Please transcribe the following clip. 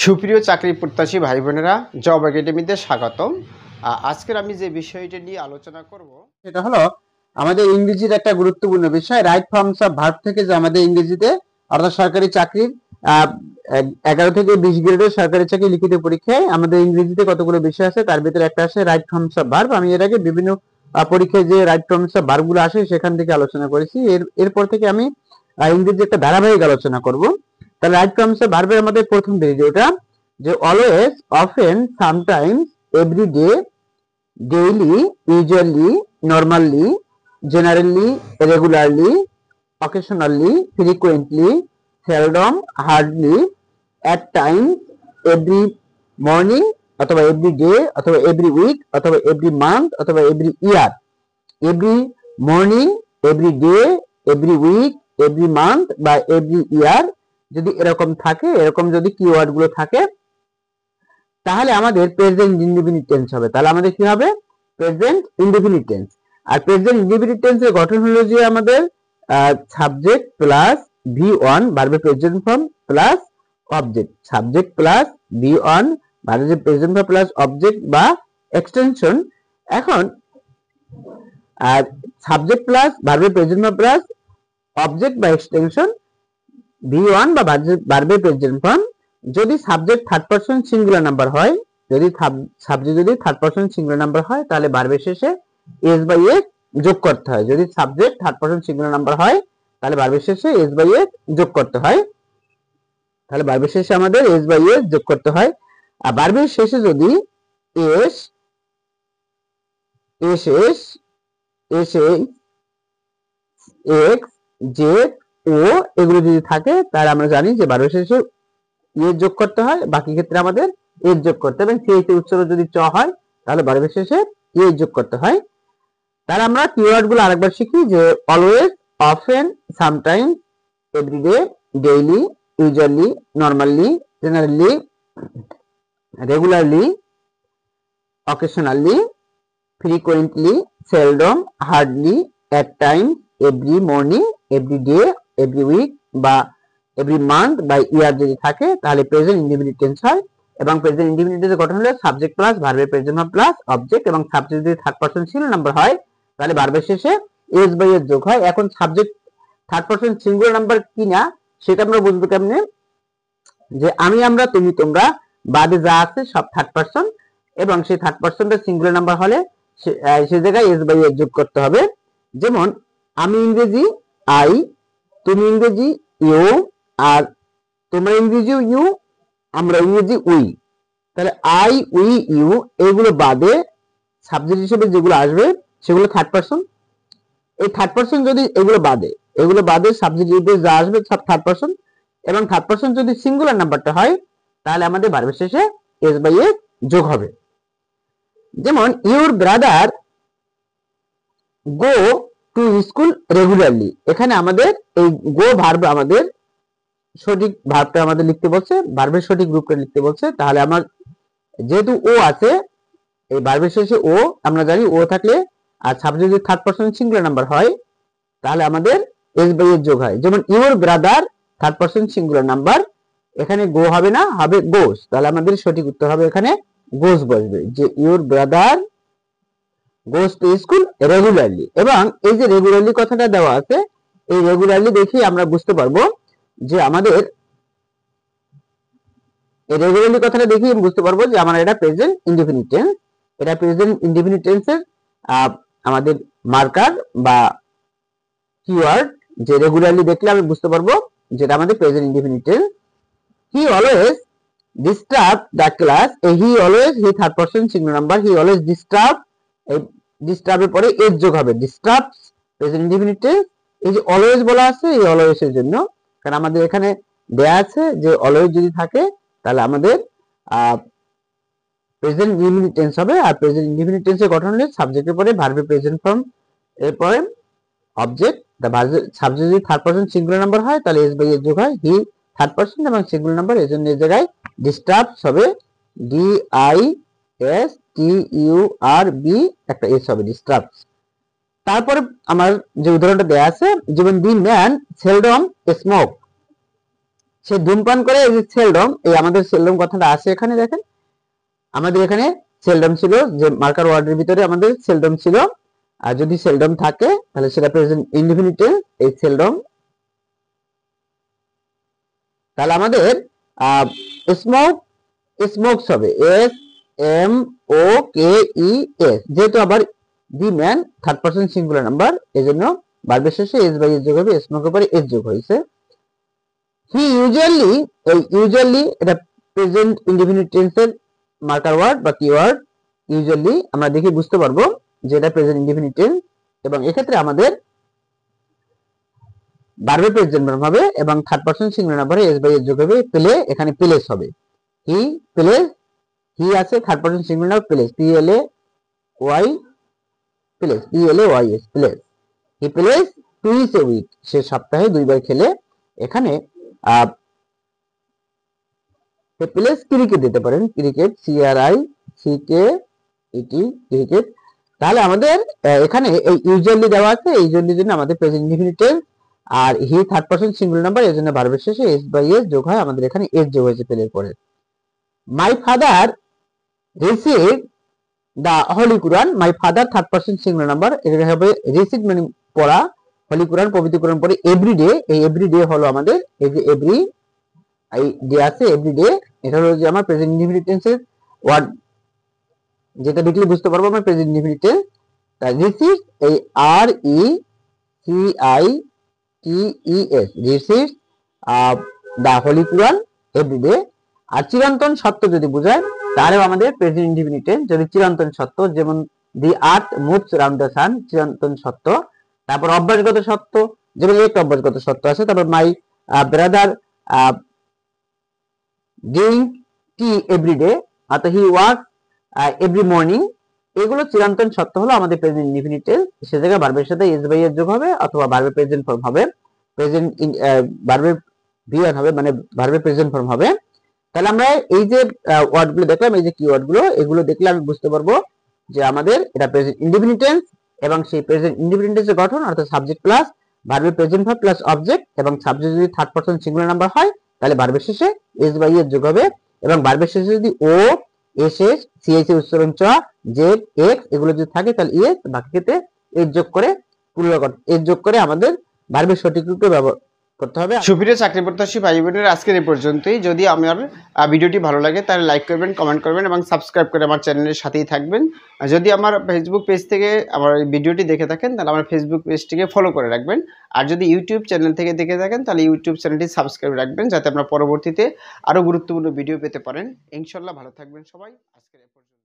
সুপ্রিয় চাকরি প্রত্যাশী ভাই বোনেরা, জব একাডেমিতে স্বাগতম। আজকের আমি যে বিষয়টি নিয়ে আলোচনা করব সেটা হলো আমাদের ইংরেজির একটা গুরুত্বপূর্ণ বিষয়, রাইট ফর্মস অফ ভার্ব থেকে যে আমাদের ইংরেজিতে অর্থাৎ সরকারি চাকরির 11 থেকে 20 গ্রেডের সরকারি চাকরি লিখিত পরীক্ষায় আমাদের ইংরেজিতে কতগুলো বিষয় আছে, তার ভিতরে একটা আছে রাইট ফর্মস অফ ভার্ব। আমি এর আগে বিভিন্ন পরীক্ষায় যে রাইট ফর্মস অফ ভার্ব গুলো আসে সেখান থেকে আলোচনা করেছি। এরপর থেকে আমি ইংরেজি একটা ধারাবাহিক আলোচনা করব। তাহলে রাইট ফর্মস অফ ভার্বের আমাদের প্রথম ভিডিওটা যে always, often, sometimes, every day, daily, usually, normally, generally, regularly, occasionally, frequently, seldom, hardly, at times, every morning, অথবা every day, অথবা every week, অথবা every month, অথবা every year, every morning, every day, every week, every month বা every year যদি এরকম থাকে, এরকম যদি কিওয়ার্ড গুলো থাকে তাহলে আমাদের প্রেজেন্ট ইনডিফিনিট টেন্স হবে। তাহলে আমাদের কি হবে? Present indefinite tense. আর প্রেজেন্ট ইনডিফিনিট টেন্সের গঠন হলো যে আমাদের সাবজেক্ট প্লাস V1 ভার্বের present form plus object, subject plus V1 ভার্বের প্রেজেন্ট ফর্ম প্লাস অবজেক্ট বা এক্সটেনশন। এখন সাবজেক্ট প্লাস ভার্বের প্রেজেন্ট ফর্ম প্লাস অবজেক্ট বা এক্সটেনশন V1 বা ভার্বের প্রেজেন্ট ফর্ম যদি subject third person singular number হয়, যদি সাবজেক্ট যদি থার্ড পারসন সিঙ্গুলার নাম্বার হয় তাহলে ভার্বের শেষে এস বাই এস যোগ করতে হয়। যদি subject third person singular number হয় তাহলে ভার্বের শেষে এস বাই এস যোগ করতে হয়। তাহলে ভার্বের শেষে আমাদের এস বাই এস যোগ করতে হয়। আর ভার্বের শেষে যদি S, S S, S X, Z, O এগুলো যদি থাকে তাহলে আমরা জানি যে ভার্বের শেষে এর যোগ করতে হয়, বাকি ক্ষেত্রে আমাদের এর যোগ করতে হবে। সেই উচ্চারণ যদি চ হয় তাহলে ভার্বের শেষে এর যোগ করতে হয়। তাহলে আমরা কিওয়ার্ড গুলো আরেকবার শিখি যে always, often, sometimes, every day, daily, usually, normally, generally, regularly, occasionally, frequently, seldom, hardly, at times, every morning, every day, every week বা every month বা ইয়ার যদি থাকে তাহলে প্রেজেন্ট ইনডিফিনিট টেন্স হয়। এবং প্রেজেন্ট ইনডিফিনিট টেন্সের গঠন হলো সাবজেক্ট প্লাস ভার্বের প্রেজেন্ট ফর্ম প্লাস অবজেক্ট, এবং সাবজেক্ট যদি থার্ড পারসন সিঙ্গুলার নাম্বার হয় তাহলে ভার্বের শেষে এস বাই এস যোগ হয়। এখন subject third person singular number কিনা সেটা আমরা বুঝবো কেমনে? যে আমি, আমরা, তুমি, তোমরা বাদে যা আছে সব থার্ড পারসন, এবং সেই থার্ড পারসনটা সিঙ্গুলার নাম্বার হলে সে জায়গায় এস বাই এস যোগ করতে হবে। যেমন আমি ইংরেজি আই, তুমি ইংরেজি ইউ, আর তোমরা ইংরেজি ইউ, আমরা ইংরেজি উই। তাহলে আই, উই, ইউ এগুলো বাদে সাবজেক্ট হিসেবে যেগুলো আসবে সেগুলো থার্ড পারসন। এই থার্ড পারসন যদি এগুলো বাদে সাবজেক্ট হিসেবে যা আসবে সব থার্ড পারসন, এবং থার্ড পারসন যদি সিঙ্গুলার নাম্বারটা হয় তাহলে আমাদের ভার্বের শেষে এস বাই এস যোগ হবে। যেমন your brother go to school regularly, এখানে আমাদের এই গো ভার্ব আমাদের সঠিক ভার্বটা আমাদের লিখতে বলছে, ভার্বের সঠিক রূপটা লিখতে বলছে। তাহলে আমার যেহেতু ও আছে, এই ভার্বের শেষে ও আমরা জানি ও থাকলে আর সাবজেক্ট যদি থার্ড পারসন সিঙ্গুলার নাম্বার হয় তাহলে আমাদের এস বাই এস যোগ হয়। যেমন your brother third person singular number, এখানে গো হবে না, হবে গোস। তাহলে আমাদের সঠিক উত্তর হবে এখানে গোস বসবে, যে your brother goes to school regularly. এবং এই যে রেগুলারলি কথাটা দেওয়া আছে, এই রেগুলারলি দেখি আমরা বুঝতে পারবো যে আমাদের এই রেগুলারলি কথাটা দেখি বুঝতে পারবো যে আমার এটা প্রেজেন্ট ইনডিফিনিট টেন্স। এটা প্রেজেন্ট ইনডিফিনিট টেন্সের আমাদের মার্কার বা কিওয়ার্ড, যে রেগুলারলি দেখলে আমি বুঝতে পারবো যেটা আমাদের present indefinite tense. He always disturb the class, he always, he third person singular number, he always disturb, এই ডিস্টার্বের পরে এর যোগ হবে, ডিস্টার্বস প্রেজেন্ট ইনডিফিনিট টেন্স। এই যে অলওয়েজ বলা আছে এই অলওয়েজ এর জন্য, কারণ আমাদের এখানে দেয়া আছে যে অলওয়েজ যদি থাকে তাহলে আমাদের প্রেজেন্ট ইনডিফিনিট টেন্স হবে। আর প্রেজেন্ট ইনডিফিনিট টেন্সের গঠন হলে সাবজেক্টের পরে ভার্বের প্রেজেন্ট ফর্ম, এরপরে অবজেক্ট, সাবজেক্ট যদি থার্ড পারসন সিঙ্গুলার নাম্বার হয় তাহলে এস বাই এস যোগ হয়, হি থার্ড পারসন এবং সিঙ্গুলার নাম্বার, এই জন্য এই জায়গায় ডিস্টার্বস হবে, D I S T U R B, একটা এস হবে, ডিস্টার্বস। তারপরে আমার যে উদাহরণটা দেয়া আছে, যেমন দি ম্যান সেলডম স্মোক, সে ধূমপান করে। এই যে সেলডম, এই আমাদের সেলডম কথাটা আছে এখানে দেখেন, আমাদের এখানে সেলডম ছিল, যে মার্কার ওয়ার্ডের ভিতরে আমাদের সেলডম ছিল। আর যদি সেলডম থাকে তাহলে সেটা প্রেজেন্ট ইনডিফিনিট টেন্স, এই সেলডম। তাহলে আমাদের স্মোক, স্মোকস হবে SMOKES, যেহেতু আবার the man third person singular number, এজন্য ভার্বের শেষে এস বাই এস যোগ হবে, স্মোকের পরে এস যোগ হয়েছে। হি ইউজুয়ালি, এই ইউজুয়ালি এটা প্রেজেন্ট ইনডিফিনিট টেন্সের মার্কার ওয়ার্ড বা কিওয়ার্ড। ইউজুয়ালি আমরা দেখে বুঝতে পারবো যে এটা প্রেজেন্ট ইনডিফিনিট টেন্স, এবং এক্ষেত্রে আমাদের ভার্বের প্রেজেন্ট ফর্ম হবে এবং থার্ড পারসন সিঙ্গুলার নাম্বারে এস বাই এস যোগ হবে, প্লে, এখানে প্লেস হবে। হি প্লেস, হি আছে third person singular number, plays, PLAY, plays, PLAYS, plays. He plays twice a week, সে সপ্তাহে 2 বার খেলে। এখানে প্লেস ক্রিকেট দিতে পারেন, ক্রিকেট, CRICKET, ক্রিকেট। তাহলে আমাদের এখানে এই ইউজুয়ালি দেওয়া আছে, এই ইউজুয়ালির জন্য আমাদের প্রেজেন্ট ইনডিফিনিট টেন্স, আর he third person singular number, এর জন্য ভার্বের শেষে এস বাই এস যোগ হয়, আমাদের এখানে এস যোগ হয়েছে প্লের পরে। My father receive the holy Quran, my father third person singular number, এটা হবে রিসিভ মানে পড়া, হোলি কুরআন পবিত্র কুরআন পড়ে। এভরিডে, এই এভরিডে হলো আমাদের এই যে এভরি, এই ডে আছে এভরিডে, এটা হলো যে আমার প্রেজেন্ট ইনডিফিনিট টেন্সের ওয়ার্ড, যেটা দেখলে বুঝতে পারবো আমরা প্রেজেন্ট ইনডিফিনিট টেন্স। তাই রিসিভ, এই RECITES, receive the holy Quran everyday. আর চিরন্তন সত্য যদি বোঝায় তাহলে আমাদের প্রেজেন্ট ইনডিফিনিট টেন্স, যদি চিরন্তন সত্য, যেমন the earth moves around the sun, চিরন্তন সত্য। তারপর অভ্যাসগত সত্য, যেমন একটা অভ্যাসগত সত্য আছে। তারপর my brother drink tea every day, অর্থাৎ হি ওয়াক এভরি মর্নিং। এগুলো চিরন্তন সত্য হলো আমাদের প্রেজেন্ট ইনডিফিনিট টেন্স, সে জায়গায় ভার্বের সাথে এস বাই এস যোগ হবে অথবা ভার্বের প্রেজেন্ট ফর্ম হবে, প্রেজেন্ট ভার্বের V1 হবে, মানে ভার্বের প্রেজেন্ট ফর্ম হবে। তাহলে আমরা এই যে ওয়ার্ডগুলো দেখলাম, এই যে কিওয়ার্ড গুলো, এগুলো দেখলে আমি বুঝতে পারবো যে আমাদের এটা প্রেজেন্ট ইনডিফিনিট টেন্স, এবং সেই প্রেজেন্ট ইনডিফিনিট টেন্সের গঠন অর্থাৎ সাবজেক্ট প্লাস ভার্বের প্রেজেন্ট ভার্ব প্লাস অবজেক্ট, এবং সাবজেক্ট যদি থার্ড পারসন সিঙ্গুলার নাম্বার হয় তাহলে ভার্বের শেষে এস বাই এস যোগ হবে, এবং ভার্বের শেষে যদি ও, এসএস, সিএসি উচ্চারণ চ, জেড, এক্স এগুলো যদি থাকে তাহলে ইএস, বাকি ক্ষেত্রে এস যোগ করে এস যোগ করে আমাদের ভার্বের সঠিক রূপে ব্যবহার করতে হবে। সুপ্রিয় চাকরি প্রত্যাশী ভাই বোনেরা, আজকের এই পর্যন্তই। যদি আমার ভিডিওটি ভালো লাগে তাহলে লাইক করবেন, কমেন্ট করবেন এবং সাবস্ক্রাইব করে আমার চ্যানেলের সাথেই থাকবেন। আর যদি আমার ফেসবুক পেজ থেকে আমার এই ভিডিওটি দেখে থাকেন তাহলে আমার ফেসবুক পেজটিকে ফলো করে রাখবেন। আর যদি ইউটিউব চ্যানেল থেকে দেখে থাকেন তাহলে ইউটিউব চ্যানেলটি সাবস্ক্রাইব রাখবেন, যাতে আপনারা পরবর্তীতে আরও গুরুত্বপূর্ণ ভিডিও পেতে পারেন। ইনশাল্লাহ ভালো থাকবেন সবাই। আজকের এই পর্যন্ত।